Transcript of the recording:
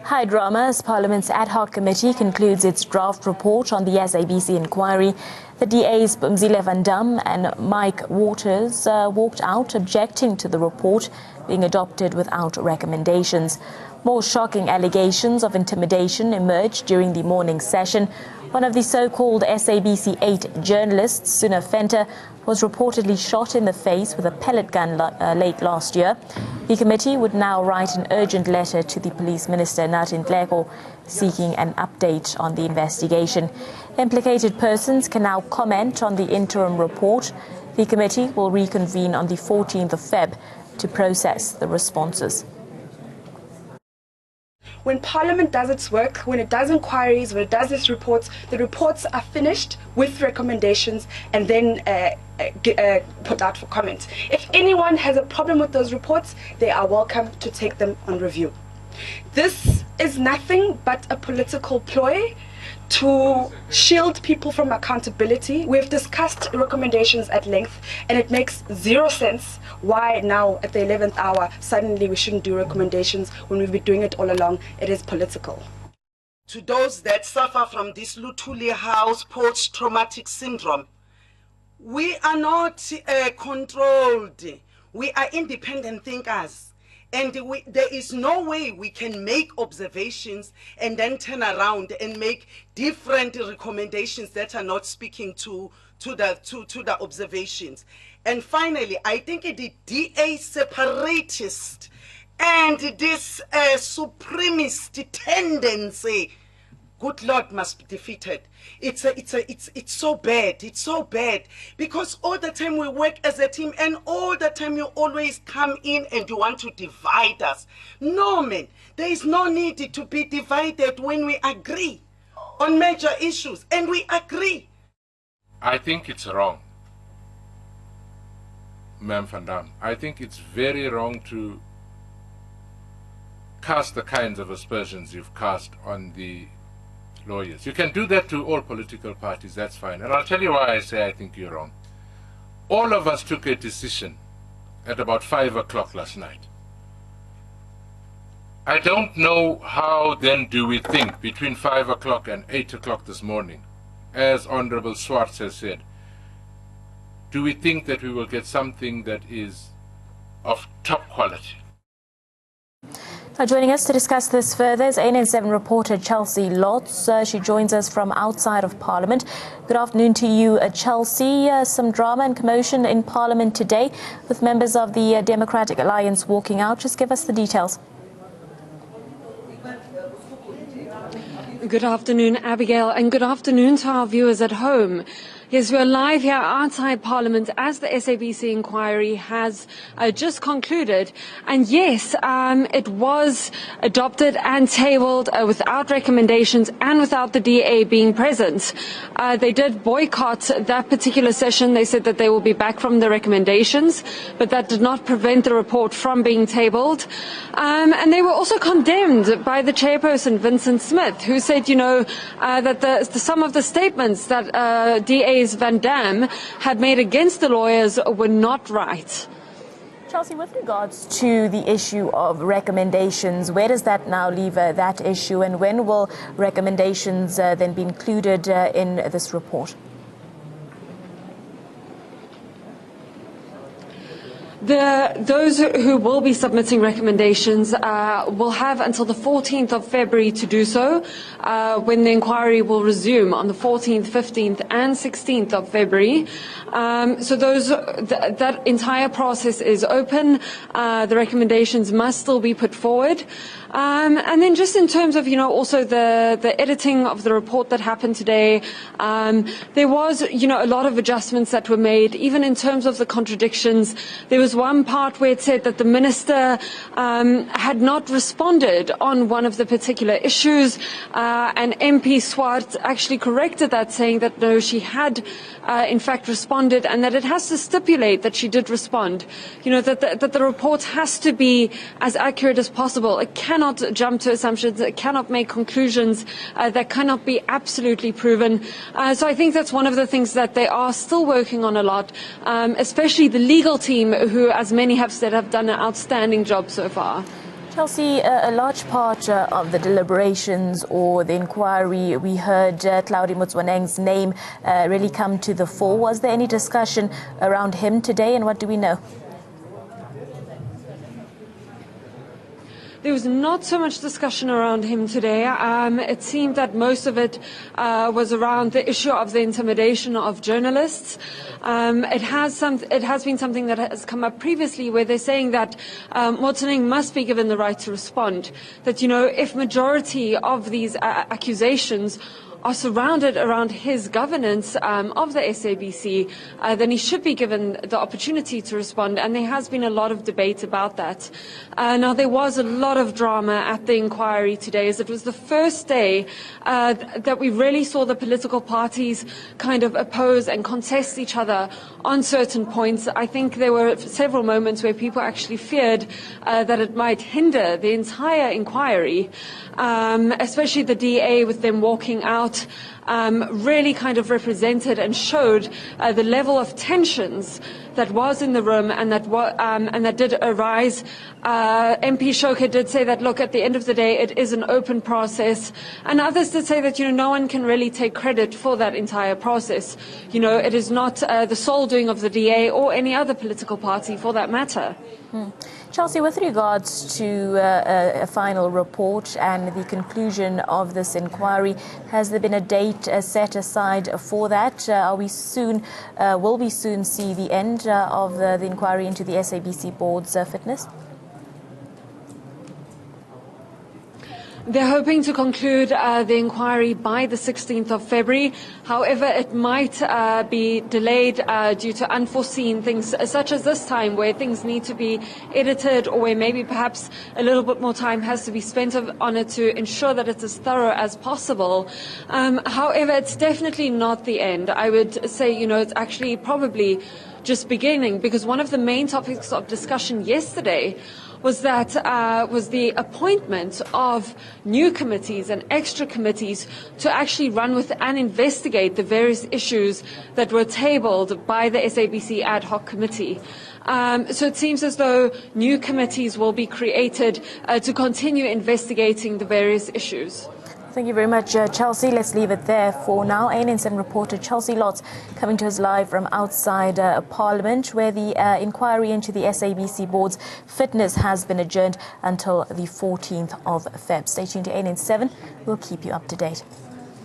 High drama as Parliament's ad hoc committee concludes its draft report on the SABC inquiry. The DAs Mzile van Dam and Mike Waters walked out objecting to the report being adopted without recommendations. More shocking allegations of intimidation emerged during the morning session. One of the so-called SABC 8 journalists, Suna Fenter, was reportedly shot in the face with a pellet gun late last year. The committee would now write an urgent letter to the Police Minister, Nathi Nhleko, seeking an update on the investigation. Implicated persons can now comment on the interim report. The committee will reconvene on the 14th of Feb to process the responses. When Parliament does its work, when it does inquiries, when it does its reports, the reports are finished with recommendations and then put out for comment. If anyone has a problem with those reports, they are welcome to take them on review. This is nothing but a political ploy to shield people from accountability. We've discussed recommendations at length, and it makes zero sense why now at the 11th hour suddenly we shouldn't do recommendations when we've been doing it all along. It is political. To those that suffer from this Luthuli House post-traumatic syndrome, we are not controlled. We are independent thinkers. And there is no way we can make observations and then turn around and make different recommendations that are not speaking to the observations. And finally, I think the DA separatist and this supremacist tendency, good Lord, must be defeated. It's so bad. It's so bad because all the time we work as a team, and all the time you always come in and you want to divide us. No, man, there is no need to be divided when we agree on major issues, and we agree. I think it's wrong, Ma'am Van Dam. I think it's very wrong to cast the kinds of aspersions you've cast on the lawyers. You can do that to all political parties, that's fine. And I'll tell you why I say I think you're wrong. All of us took a decision at about 5 o'clock last night. I don't know how then do we think between 5 o'clock and 8 o'clock this morning, as Honorable Swartz has said, do we think that we will get something that is of top quality? Now joining us to discuss this further is ANN7 reporter Chelsea Lotz. She joins us from outside of Parliament. Good afternoon to you, Chelsea. Some drama and commotion in Parliament today with members of the Democratic Alliance walking out. Just give us the details. Good afternoon, Abigail, and good afternoon to our viewers at home. Yes, we are live here outside Parliament as the SABC inquiry has just concluded. And yes, it was adopted and tabled without recommendations and without the DA being present. They did boycott that particular session. They said that they will be back from the recommendations, but that did not prevent the report from being tabled. And they were also condemned by the chairperson, Vincent Smith, who said, that some of the statements that DA Van Dam had made against the lawyers were not right. Chelsea, with regards to the issue of recommendations, where does that now leave that issue, and when will recommendations then be included in this report? Those who will be submitting recommendations will have until the 14th of February to do so, when the inquiry will resume on the 14th, 15th and 16th of February. So that entire process is open. The recommendations must still be put forward. And then just in terms of, also the editing of the report that happened today, there was, a lot of adjustments that were made, even in terms of the contradictions. There was one part where it said that the minister had not responded on one of the particular issues, and MP Swart actually corrected that, saying that no, she had in fact responded, and that it has to stipulate that she did respond. That the report has to be as accurate as possible. It cannot jump to assumptions. It cannot make conclusions that cannot be absolutely proven. So I think that's one of the things that they are still working on a lot, especially the legal team, who, as many have said, have done an outstanding job so far. Chelsea, a large part of the deliberations or the inquiry, we heard Tlhaodi Motsoeneng's name really come to the fore. Was there any discussion around him today, and what do we know? There was not so much discussion around him today. It seemed that most of it was around the issue of the intimidation of journalists. It has been something that has come up previously, where they're saying that Motsoeneng must be given the right to respond. That, you know, if majority of these accusations are surrounded around his governance of the SABC, then he should be given the opportunity to respond, and there has been a lot of debate about that. Now, there was a lot of drama at the inquiry today, as it was the first day that we really saw the political parties kind of oppose and contest each other on certain points. I think there were several moments where people actually feared that it might hinder the entire inquiry, especially the DA with them walking out. Really kind of represented and showed the level of tensions that was in the room, and that did arise. MP Shoka did say that, look, at the end of the day, it is an open process, and others did say that, you know, no one can really take credit for that entire process. You know, it is not the sole doing of the DA or any other political party for that matter. Chelsea, with regards to a final report and the conclusion of this inquiry, has there been a date set aside for that? Will we soon see the end of the inquiry into the SABC board's fitness? They're hoping to conclude the inquiry by the 16th of February. However, it might be delayed due to unforeseen things, such as this time, where things need to be edited, or where maybe perhaps a little bit more time has to be spent on it to ensure that it's as thorough as possible. However, it's definitely not the end. I would say, you know, it's actually probably just beginning, because one of the main topics of discussion yesterday was the appointment of new committees and extra committees to actually run with and investigate the various issues that were tabled by the SABC ad hoc committee. So it seems as though new committees will be created to continue investigating the various issues. Thank you very much, Chelsea. Let's leave it there for now. ANN7 reporter Chelsea Lotz coming to us live from outside Parliament, where the inquiry into the SABC board's fitness has been adjourned until the 14th of Feb. Stay tuned to ANN7. We'll keep you up to date.